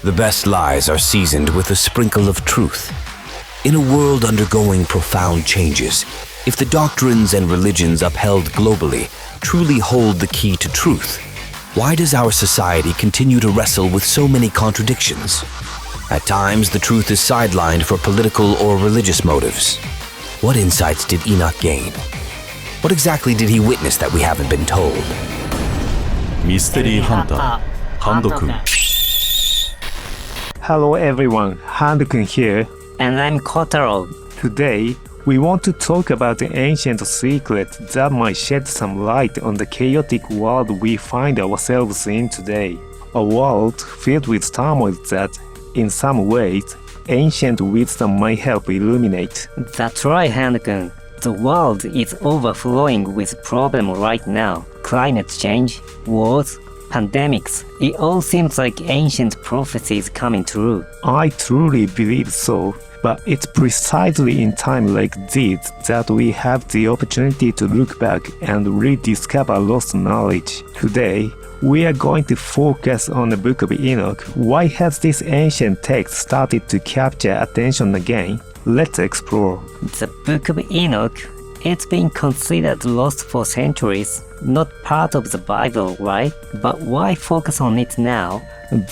The best lies are seasoned with a sprinkle of truth. In a world undergoing profound changes, if the doctrines and religions upheld globally truly hold the key to truth, why does our society continue to wrestle with so many contradictions? At times, the truth is sidelined for political or religious motives. What insights did Enoch gain? What exactly did he witness that we haven't been told? Mystery Hunter, Hand-kun. Hello everyone, Hand-kun here. And I'm Kotaro. Today, we want to talk about the ancient secret that might shed some light on the chaotic world we find ourselves in today. A world filled with turmoil that, in some ways, ancient wisdom might help illuminate. That's right, Hand-kun. The world is overflowing with problems right now. Climate change, wars, pandemics. It all seems like ancient prophecies coming true. I truly believe so, but it's precisely in times like these that we have the opportunity to look back and rediscover lost knowledge. Today, we are going to focus on the Book of Enoch. Why has this ancient text started to capture attention again? Let's explore. The Book of Enoch, it's been considered lost for centuries, not part of the Bible, right? But why focus on it now?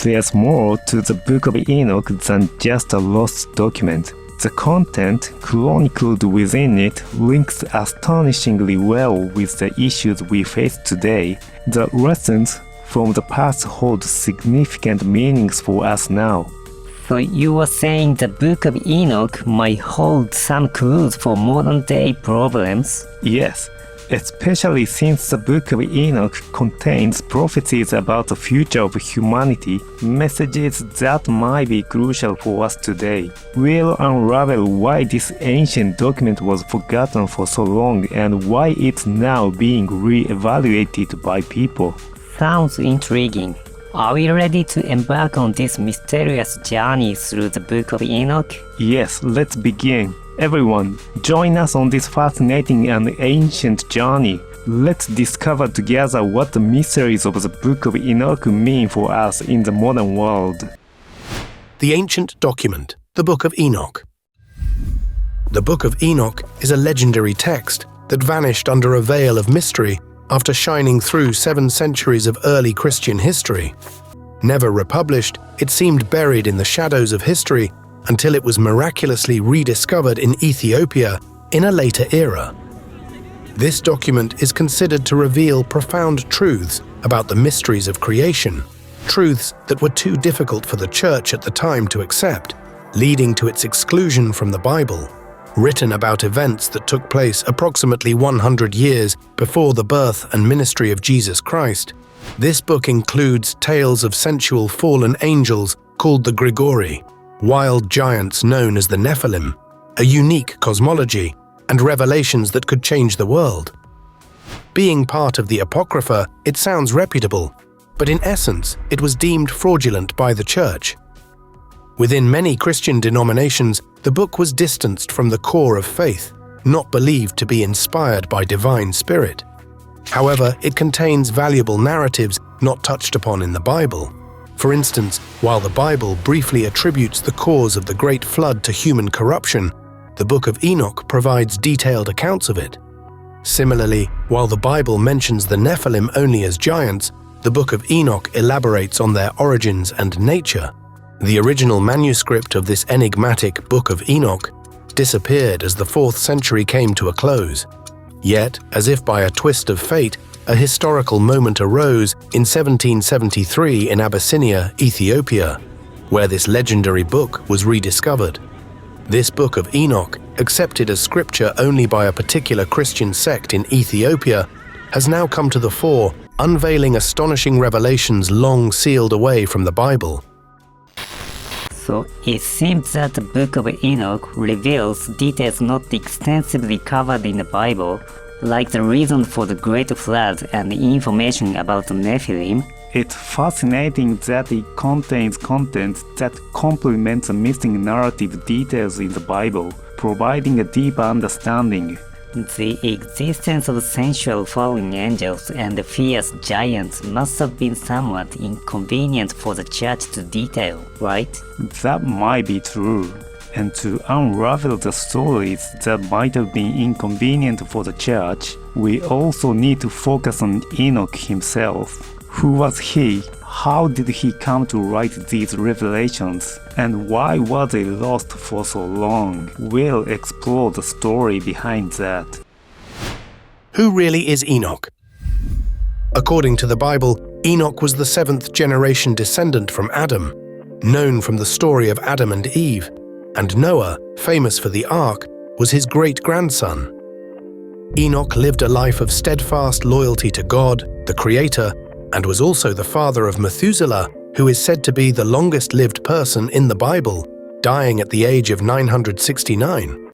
There's more to the Book of Enoch than just a lost document. The content chronicled within it links astonishingly well with the issues we face today. The lessons from the past hold significant meanings for us now. So you were saying the Book of Enoch might hold some clues for modern-day problems? Yes, especially since the Book of Enoch contains prophecies about the future of humanity, messages that might be crucial for us today. We'll unravel why this ancient document was forgotten for so long and why it's now being re-evaluated by people. Sounds intriguing. Are we ready to embark on this mysterious journey through the Book of Enoch? Yes, let's begin. Everyone, join us on this fascinating and ancient journey. Let's discover together what the mysteries of the Book of Enoch mean for us in the modern world. The ancient document, the Book of Enoch. The Book of Enoch is a legendary text that vanished under a veil of mystery after shining through 7 centuries of early Christian history. Never republished, it seemed buried in the shadows of history until it was miraculously rediscovered in Ethiopia in a later era. This document is considered to reveal profound truths about the mysteries of creation, truths that were too difficult for the Church at the time to accept, leading to its exclusion from the Bible. Written about events that took place approximately 100 years before the birth and ministry of Jesus Christ, this book includes tales of sensual fallen angels called the Grigori, wild giants known as the Nephilim, a unique cosmology, and revelations that could change the world. Being part of the Apocrypha, it sounds reputable, but in essence, it was deemed fraudulent by the Church. Within many Christian denominations, the book was distanced from the core of faith, not believed to be inspired by divine spirit. However, it contains valuable narratives not touched upon in the Bible. For instance, while the Bible briefly attributes the cause of the Great Flood to human corruption, the Book of Enoch provides detailed accounts of it. Similarly, while the Bible mentions the Nephilim only as giants, the Book of Enoch elaborates on their origins and nature. The original manuscript of this enigmatic Book of Enoch disappeared as the 4th century came to a close. Yet, as if by a twist of fate, a historical moment arose in 1773 in Abyssinia, Ethiopia, where this legendary book was rediscovered. This Book of Enoch, accepted as scripture only by a particular Christian sect in Ethiopia, has now come to the fore, unveiling astonishing revelations long sealed away from the Bible. So it seems that the Book of Enoch reveals details not extensively covered in the Bible, like the reason for the Great Flood and information about the Nephilim. It's fascinating that it contains content that complements the missing narrative details in the Bible, providing a deeper understanding. The existence of sensual fallen angels and fierce giants must have been somewhat inconvenient for the church to detail, right? That might be true. And to unravel the stories that might have been inconvenient for the church, we also need to focus on Enoch himself. Who was he? How did he come to write these revelations? And why were they lost for so long? We'll explore the story behind that. Who really is Enoch? According to the Bible, Enoch was the seventh generation descendant from Adam, known from the story of Adam and Eve, and Noah, famous for the ark, was his great-grandson. Enoch lived a life of steadfast loyalty to God, the Creator, and was also the father of Methuselah, who is said to be the longest-lived person in the Bible, dying at the age of 969.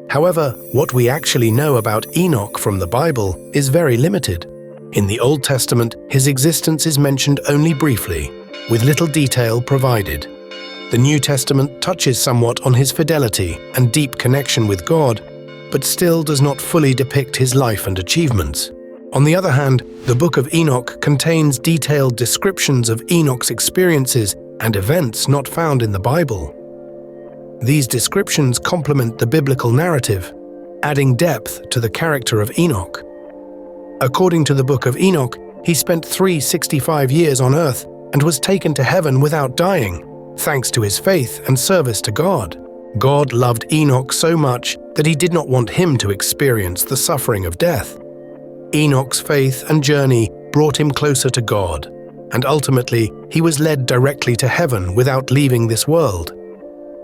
However, what we actually know about Enoch from the Bible is very limited. In the Old Testament, his existence is mentioned only briefly, with little detail provided. The New Testament touches somewhat on his fidelity and deep connection with God, but still does not fully depict his life and achievements. On the other hand, the Book of Enoch contains detailed descriptions of Enoch's experiences and events not found in the Bible. These descriptions complement the biblical narrative, adding depth to the character of Enoch. According to the Book of Enoch, he spent 365 years on earth and was taken to heaven without dying, thanks to his faith and service to God. God loved Enoch so much that he did not want him to experience the suffering of death. Enoch's faith and journey brought him closer to God, and ultimately he was led directly to heaven without leaving this world.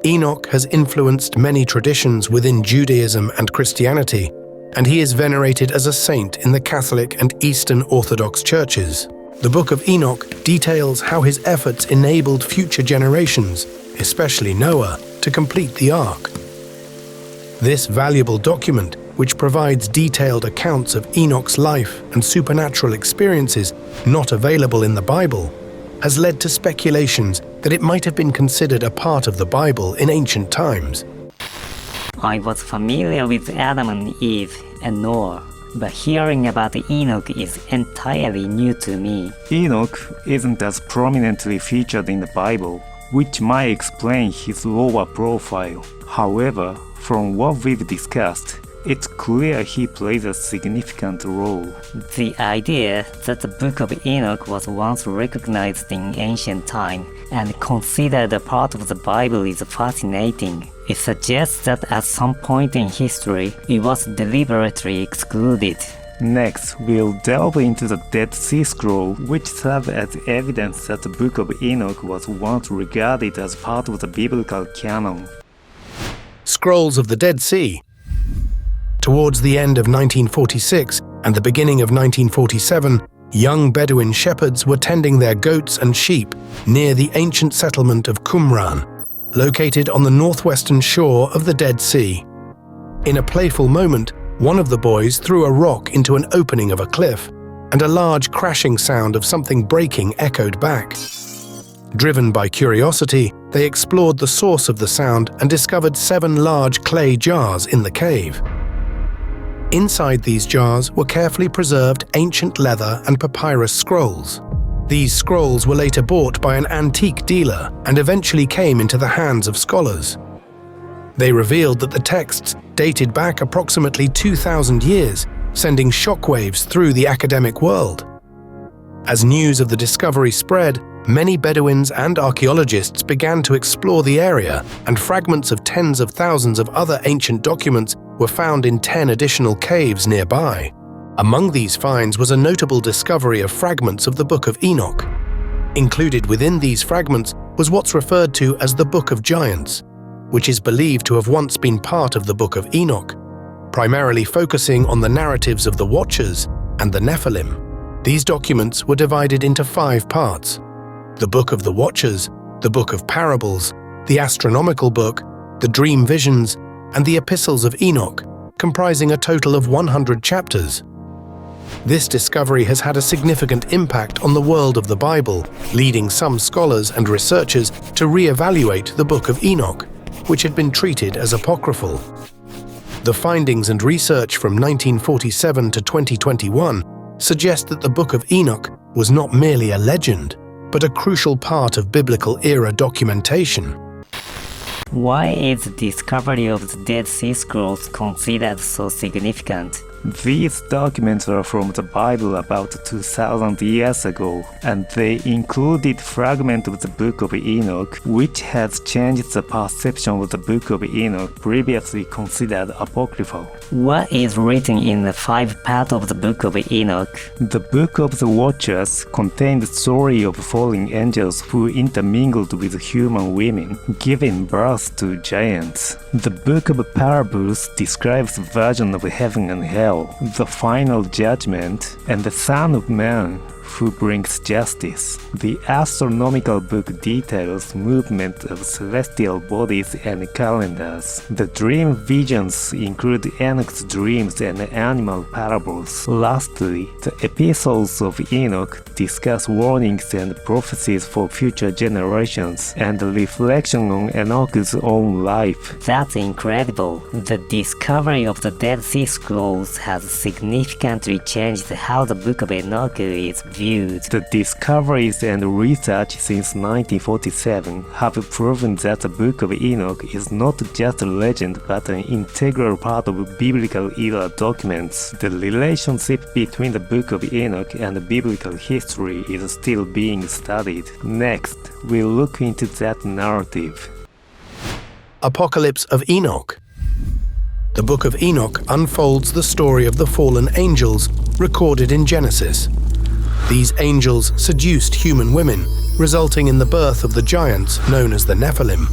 Enoch has influenced many traditions within Judaism and Christianity, and he is venerated as a saint in the Catholic and Eastern Orthodox churches. The Book of Enoch details how his efforts enabled future generations, especially Noah, to complete the ark. This valuable document, which provides detailed accounts of Enoch's life and supernatural experiences not available in the Bible, has led to speculations that it might have been considered a part of the Bible in ancient times. I was familiar with Adam and Eve and Noah, but hearing about Enoch is entirely new to me. Enoch isn't as prominently featured in the Bible, which might explain his lower profile. However, from what we've discussed, it's clear he plays a significant role. The idea that the Book of Enoch was once recognized in ancient time and considered a part of the Bible is fascinating. It suggests that at some point in history, it was deliberately excluded. Next, we'll delve into the Dead Sea Scroll, which serves as evidence that the Book of Enoch was once regarded as part of the biblical canon. Scrolls of the Dead Sea. Towards the end of 1946 and the beginning of 1947, young Bedouin shepherds were tending their goats and sheep near the ancient settlement of Qumran, located on the northwestern shore of the Dead Sea. In a playful moment, one of the boys threw a rock into an opening of a cliff, and a large crashing sound of something breaking echoed back. Driven by curiosity, they explored the source of the sound and discovered 7 large clay jars in the cave. Inside these jars were carefully preserved ancient leather and papyrus scrolls. These scrolls were later bought by an antique dealer and eventually came into the hands of scholars. They revealed that the texts dated back approximately 2,000 years, sending shockwaves through the academic world. As news of the discovery spread, many Bedouins and archaeologists began to explore the area, and fragments of tens of thousands of other ancient documents were found in 10 additional caves nearby. Among these finds was a notable discovery of fragments of the Book of Enoch. Included within these fragments was what's referred to as the Book of Giants, which is believed to have once been part of the Book of Enoch, primarily focusing on the narratives of the Watchers and the Nephilim. These documents were divided into 5 parts: the Book of the Watchers, the Book of Parables, the Astronomical Book, the Dream Visions, and the Epistles of Enoch, comprising a total of 100 chapters. This discovery has had a significant impact on the world of the Bible, leading some scholars and researchers to re-evaluate the Book of Enoch, which had been treated as apocryphal. The findings and research from 1947 to 2021 suggest that the Book of Enoch was not merely a legend, but a crucial part of biblical era documentation. Why is the discovery of the Dead Sea Scrolls considered so significant? These documents are from the Bible about 2,000 years ago, and they included fragments of the Book of Enoch, which has changed the perception of the Book of Enoch, previously considered apocryphal. What is written in the 5th part of the Book of Enoch? The Book of the Watchers contained the story of fallen angels who intermingled with human women, giving birth to giants. The Book of Parables describes the version of heaven and hell, the final judgment, and the Son of Man, who brings justice. The astronomical book details movement of celestial bodies and calendars. The dream visions include Enoch's dreams and animal parables. Lastly, the epistles of Enoch discuss warnings and prophecies for future generations, and a reflection on Enoch's own life. That's incredible. The discovery of the Dead Sea Scrolls has significantly changed how the Book of Enoch is viewed. The discoveries and research since 1947 have proven that the Book of Enoch is not just a legend but an integral part of biblical era documents. The relationship between the Book of Enoch and biblical history is still being studied. Next, we'll look into that narrative. Apocalypse of Enoch. The Book of Enoch unfolds the story of the fallen angels recorded in Genesis. These angels seduced human women, resulting in the birth of the giants known as the Nephilim.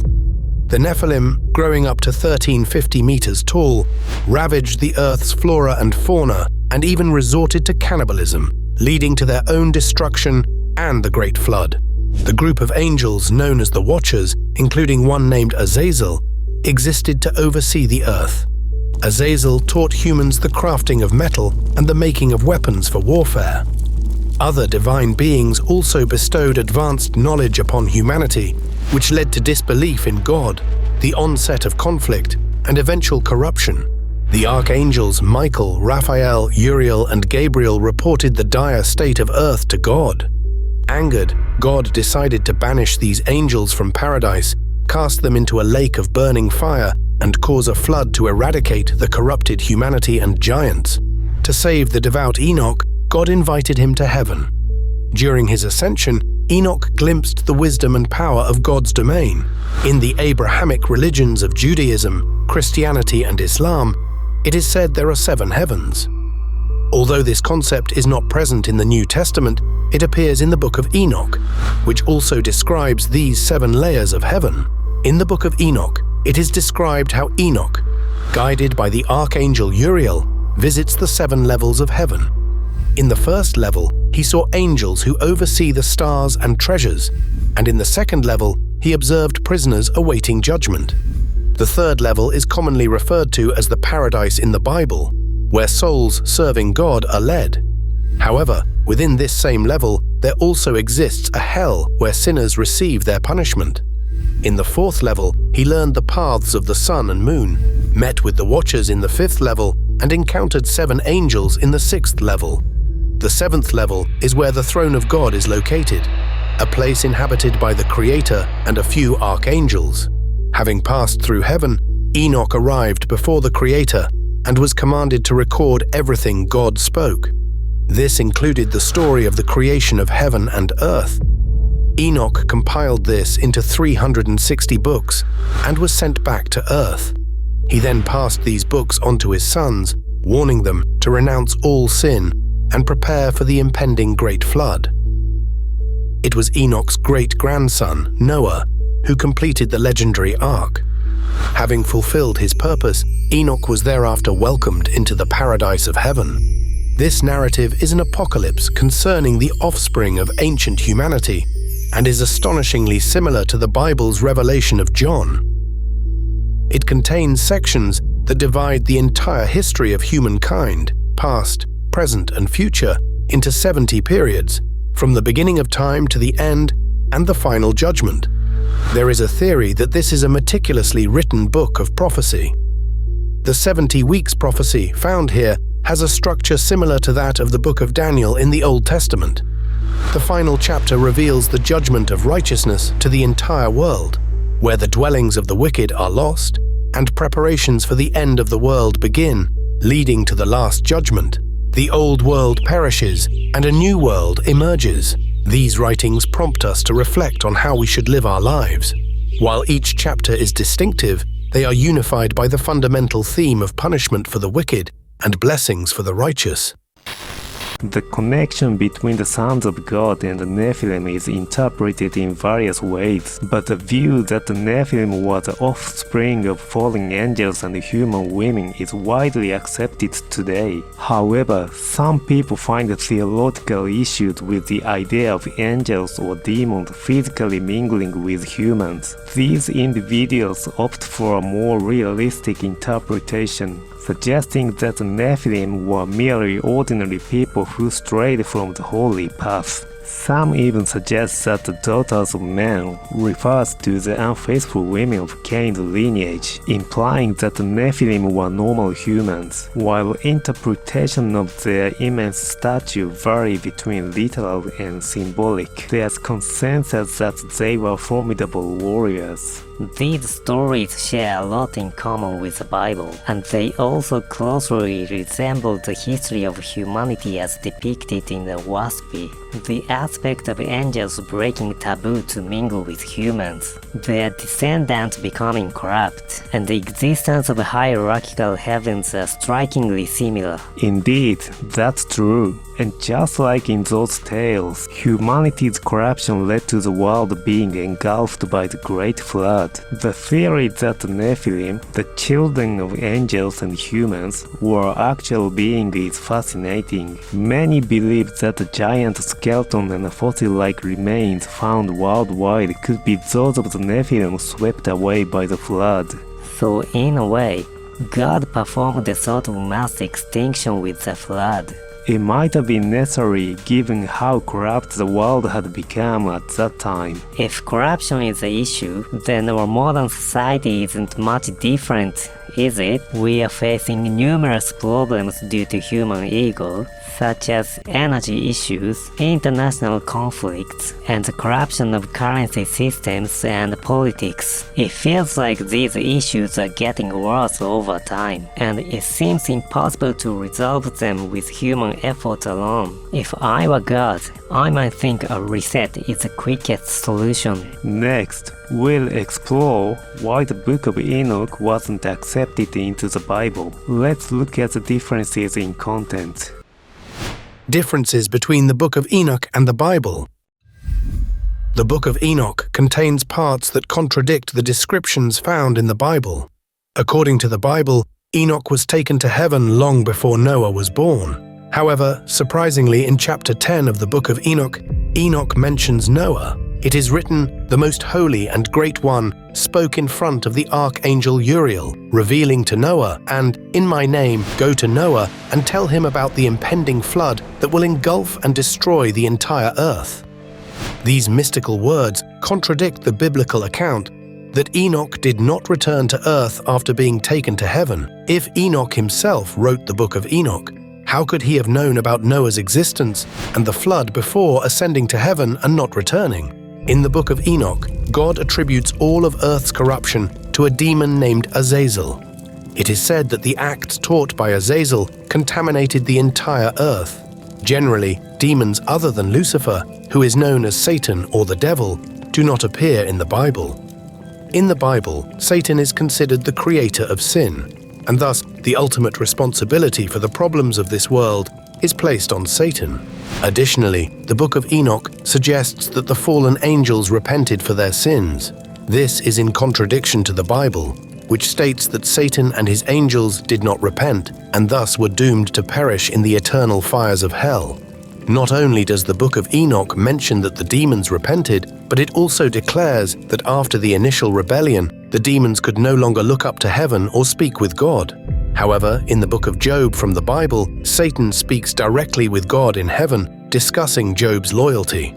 The Nephilim, growing up to 1350 meters tall, ravaged the Earth's flora and fauna and even resorted to cannibalism, leading to their own destruction and the Great Flood. The group of angels known as the Watchers, including one named Azazel, existed to oversee the Earth. Azazel taught humans the crafting of metal and the making of weapons for warfare. Other divine beings also bestowed advanced knowledge upon humanity, which led to disbelief in God, the onset of conflict, and eventual corruption. The archangels Michael, Raphael, Uriel, and Gabriel reported the dire state of Earth to God. Angered, God decided to banish these angels from paradise, cast them into a lake of burning fire, and cause a flood to eradicate the corrupted humanity and giants. To save the devout Enoch, God invited him to heaven. During his ascension, Enoch glimpsed the wisdom and power of God's domain. In the Abrahamic religions of Judaism, Christianity, and Islam, it is said there are 7 heavens. Although this concept is not present in the New Testament, it appears in the Book of Enoch, which also describes these 7 layers of heaven. In the Book of Enoch, it is described how Enoch, guided by the archangel Uriel, visits the 7 levels of heaven. In the first level, he saw angels who oversee the stars and treasures, and in the second level, he observed prisoners awaiting judgment. The third level is commonly referred to as the paradise in the Bible, where souls serving God are led. However, within this same level, there also exists a hell where sinners receive their punishment. In the fourth level, he learned the paths of the sun and moon, met with the Watchers in the 5th level, and encountered 7 angels in the 6th level. The 7th level is where the throne of God is located, a place inhabited by the Creator and a few archangels. Having passed through heaven, Enoch arrived before the Creator and was commanded to record everything God spoke. This included the story of the creation of heaven and earth. Enoch compiled this into 360 books and was sent back to earth. He then passed these books on to his sons, warning them to renounce all sin and prepare for the impending Great Flood. It was Enoch's great-grandson, Noah, who completed the legendary ark. Having fulfilled his purpose, Enoch was thereafter welcomed into the paradise of heaven. This narrative is an apocalypse concerning the offspring of ancient humanity and is astonishingly similar to the Bible's revelation of John. It contains sections that divide the entire history of humankind, past, present, and future, into 70 periods, from the beginning of time to the end and the final judgment. There is a theory that this is a meticulously written book of prophecy. The 70 weeks prophecy found here has a structure similar to that of the book of Daniel in the Old Testament. The final chapter reveals the judgment of righteousness to the entire world, where the dwellings of the wicked are lost, and preparations for the end of the world begin, leading to the last judgment. The old world perishes, and a new world emerges. These writings prompt us to reflect on how we should live our lives. While each chapter is distinctive, they are unified by the fundamental theme of punishment for the wicked and blessings for the righteous. The connection between the sons of God and the Nephilim is interpreted in various ways, but the view that the Nephilim were the offspring of fallen angels and human women is widely accepted today. However, some people find theological issues with the idea of angels or demons physically mingling with humans. These individuals opt for a more realistic interpretation, suggesting that the Nephilim were merely ordinary people who strayed from the holy path. Some even suggest that the daughters of men refers to the unfaithful women of Cain's lineage, implying that the Nephilim were normal humans. While interpretation of their immense stature vary between literal and symbolic, there's consensus that they were formidable warriors. These stories share a lot in common with the Bible, and they also closely resemble the history of humanity as depicted in the WASP. The aspect of angels breaking taboo to mingle with humans, their descendants becoming corrupt, and the existence of hierarchical heavens are strikingly similar. Indeed, that's true. And just like in those tales, humanity's corruption led to the world being engulfed by the Great Flood. The theory that the Nephilim, the children of angels and humans, were actual beings is fascinating. Many believe that the giant skeleton and fossil-like remains found worldwide could be those of the Nephilim swept away by the flood. So in a way, God performed a sort of mass extinction with the flood. It might have been necessary given how corrupt the world had become at that time. If corruption is the issue, then our modern society isn't much different, is it? We are facing numerous problems due to human ego, such as energy issues, international conflicts, and the corruption of currency systems and politics. It feels like these issues are getting worse over time, and it seems impossible to resolve them with human effort alone. If I were God, I might think a reset is the quickest solution. Next, we'll explore why the Book of Enoch wasn't accepted into the Bible. Let's look at the differences in content. Differences between the Book of Enoch and the Bible. The Book of Enoch contains parts that contradict the descriptions found in the Bible. According to the Bible, Enoch was taken to heaven long before Noah was born. However, surprisingly, in chapter 10 of the Book of Enoch, Enoch mentions Noah. It is written, "The Most Holy and Great One spoke in front of the archangel Uriel, revealing to Noah, and, in my name, go to Noah and tell him about the impending flood that will engulf and destroy the entire earth." These mystical words contradict the biblical account that Enoch did not return to earth after being taken to heaven. If Enoch himself wrote the Book of Enoch, how could he have known about Noah's existence and the flood before ascending to heaven and not returning? In the Book of Enoch, God attributes all of earth's corruption to a demon named Azazel. It is said that the acts taught by Azazel contaminated the entire earth. Generally, demons other than Lucifer, who is known as Satan or the devil, do not appear in the Bible. In the Bible, Satan is considered the creator of sin, and thus the ultimate responsibility for the problems of this world is placed on Satan. Additionally, the Book of Enoch suggests that the fallen angels repented for their sins. This is in contradiction to the Bible, which states that Satan and his angels did not repent and thus were doomed to perish in the eternal fires of hell. Not only does the Book of Enoch mention that the demons repented, but it also declares that after the initial rebellion, the demons could no longer look up to heaven or speak with God. However, in the Book of Job from the Bible, Satan speaks directly with God in heaven, discussing Job's loyalty.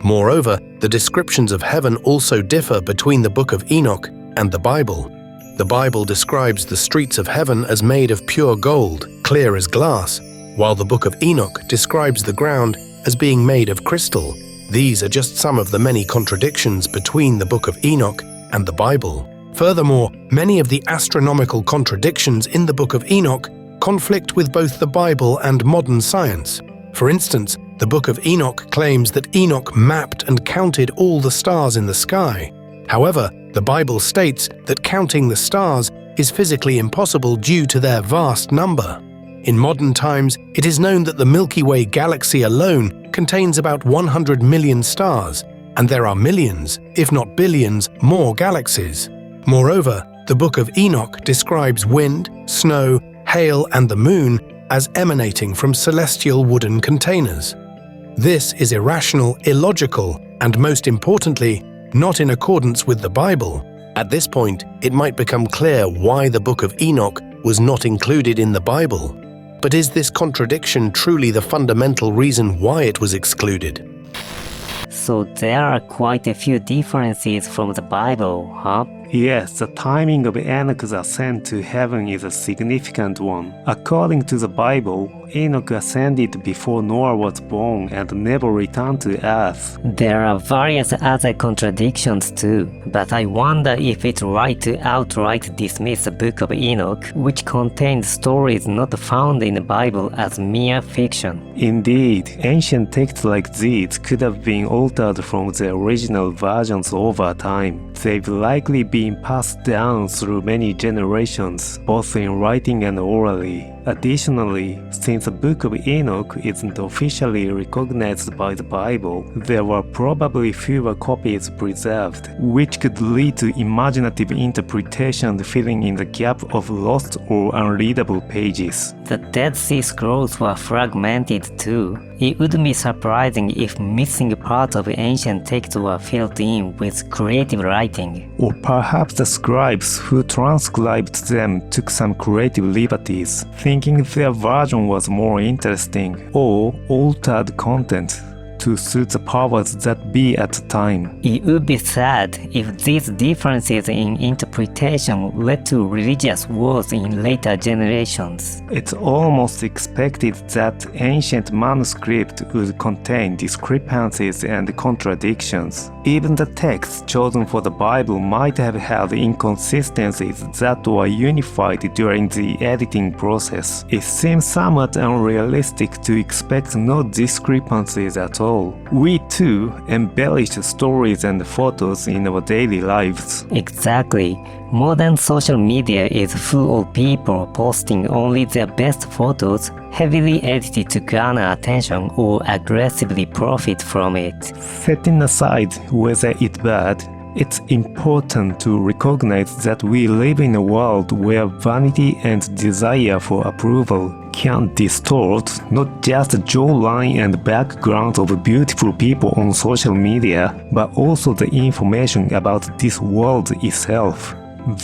Moreover, the descriptions of heaven also differ between the Book of Enoch and the Bible. The Bible describes the streets of heaven as made of pure gold, clear as glass, while the Book of Enoch describes the ground as being made of crystal. These are just some of the many contradictions between the Book of Enoch and the Bible. Furthermore, many of the astronomical contradictions in the Book of Enoch conflict with both the Bible and modern science. For instance, the Book of Enoch claims that Enoch mapped and counted all the stars in the sky. However, the Bible states that counting the stars is physically impossible due to their vast number. In modern times, it is known that the Milky Way galaxy alone contains about 100 million stars, and there are millions, if not billions, more galaxies. Moreover, the Book of Enoch describes wind, snow, hail, and the moon as emanating from celestial wooden containers. This is irrational, illogical, and most importantly, not in accordance with the Bible. At this point, it might become clear why the Book of Enoch was not included in the Bible. But is this contradiction truly the fundamental reason why it was excluded? So there are quite a few differences from the Bible, huh? Yes, the timing of Enoch's ascent to heaven is a significant one. According to the Bible, Enoch ascended before Noah was born and never returned to earth. There are various other contradictions too, but I wonder if it's right to outright dismiss the Book of Enoch, which contains stories not found in the Bible, as mere fiction. Indeed, ancient texts like these could have been altered from the original versions over time. They've likely been passed down through many generations, both in writing and orally. Additionally, since the Book of Enoch isn't officially recognized by the Bible, there were probably fewer copies preserved, which could lead to imaginative interpretation filling in the gap of lost or unreadable pages. The Dead Sea Scrolls were fragmented too. It would be surprising if missing parts of ancient texts were filled in with creative writing. Or perhaps the scribes who transcribed them took some creative liberties, thinking their version was more interesting, or altered content to suit the powers that be at the time. It would be sad if these differences in interpretation led to religious wars in later generations. It's almost expected that ancient manuscript would contain discrepancies and contradictions. Even the texts chosen for the Bible might have had inconsistencies that were unified during the editing process. It seems somewhat unrealistic to expect no discrepancies at all. We too embellish stories and photos in our daily lives. Exactly. Modern social media is full of people posting only their best photos, heavily edited to garner attention or aggressively profit from it. Setting aside whether it's bad, it's important to recognize that we live in a world where vanity and desire for approval can distort not just the jawline and background of beautiful people on social media, but also the information about this world itself.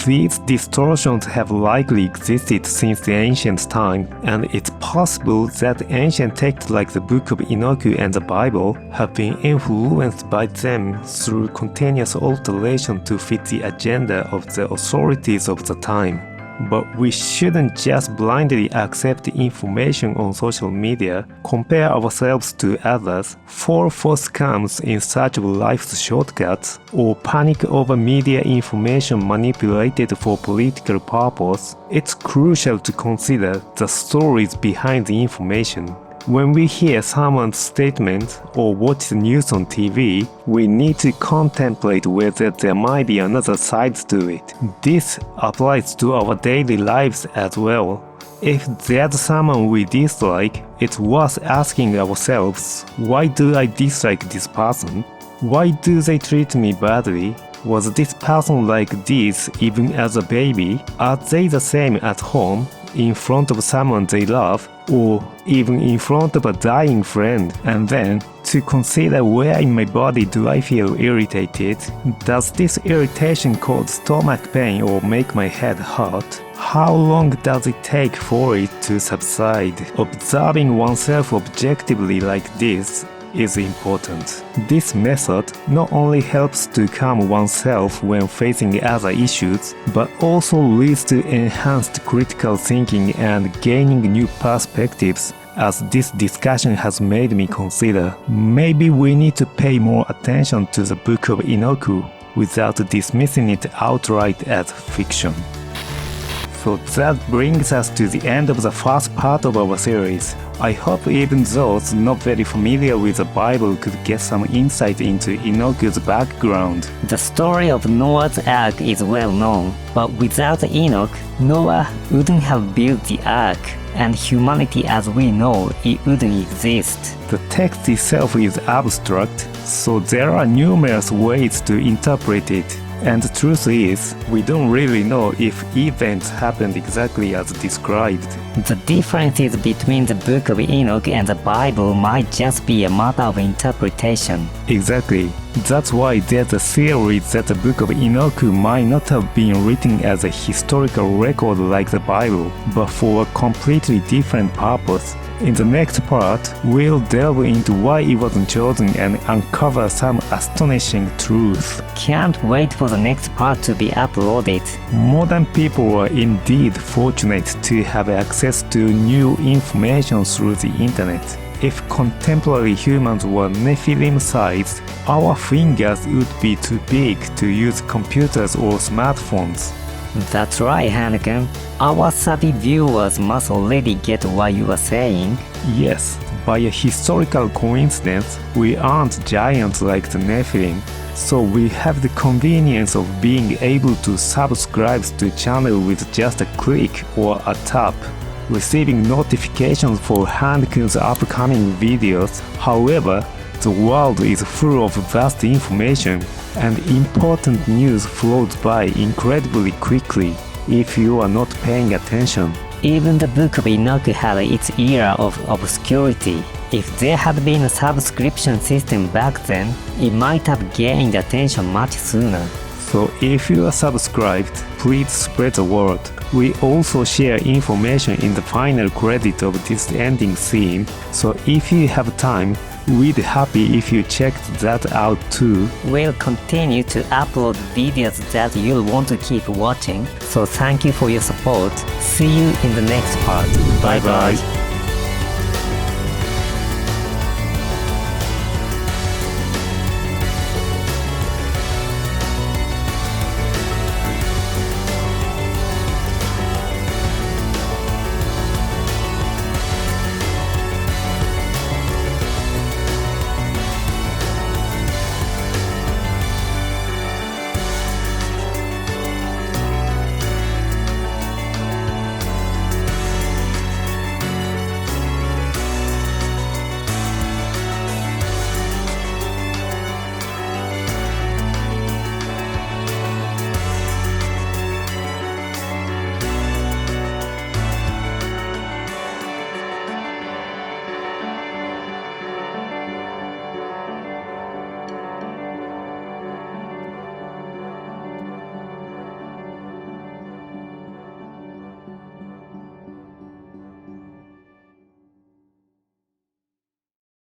These distortions have likely existed since the ancient time, and it's possible that ancient texts like the Book of Enoch and the Bible have been influenced by them through continuous alteration to fit the agenda of the authorities of the time. But we shouldn't just blindly accept information on social media, compare ourselves to others, fall for scams in search of life's shortcuts, or panic over media information manipulated for political purpose. It's crucial to consider the stories behind the information. When we hear someone's statement or watch the news on TV, we need to contemplate whether there might be another side to it. This applies to our daily lives as well. If there's someone we dislike, it's worth asking ourselves, why do I dislike this person? Why do they treat me badly? Was this person like this even as a baby? Are they the same at home, in front of someone they love, or even in front of a dying friend? And then, to consider where in my body do I feel irritated? Does this irritation cause stomach pain or make my head hot? How long does it take for it to subside? Observing oneself objectively like this is important. This method not only helps to calm oneself when facing other issues, but also leads to enhanced critical thinking and gaining new perspectives, as this discussion has made me consider. Maybe we need to pay more attention to the Book of Enoch without dismissing it outright as fiction. So that brings us to the end of the first part of our series. I hope even those not very familiar with the Bible could get some insight into Enoch's background. The story of Noah's Ark is well known, but without Enoch, Noah wouldn't have built the ark, and humanity as we know it wouldn't exist. The text itself is abstract, so there are numerous ways to interpret it. And the truth is, we don't really know if events happened exactly as described. The differences between the Book of Enoch and the Bible might just be a matter of interpretation. Exactly. That's why there's a theory that the Book of Enoch might not have been written as a historical record like the Bible, but for a completely different purpose. In the next part, we'll delve into why it wasn't chosen and uncover some astonishing truth. Can't wait for the next part to be uploaded. Modern people are indeed fortunate to have access to new information through the internet. If contemporary humans were Nephilim-sized, our fingers would be too big to use computers or smartphones. That's right, Hand-kun. Our savvy viewers must already get what you are saying. Yes, by a historical coincidence, we aren't giants like the Nephilim, so we have the convenience of being able to subscribe to a channel with just a click or a tap, receiving notifications for Hand-kun's upcoming videos. However, the world is full of vast information, and important news floats by incredibly quickly if you are not paying attention. Even the Book of Enoch had its era of obscurity. If there had been a subscription system back then, it might have gained attention much sooner. So if you are subscribed, please spread the word. We also share information in the final credit of this ending scene, so if you have time, we'd be happy if you checked that out too. We'll continue to upload videos that you'll want to keep watching, so thank you for your support. See you in the next part. Bye bye.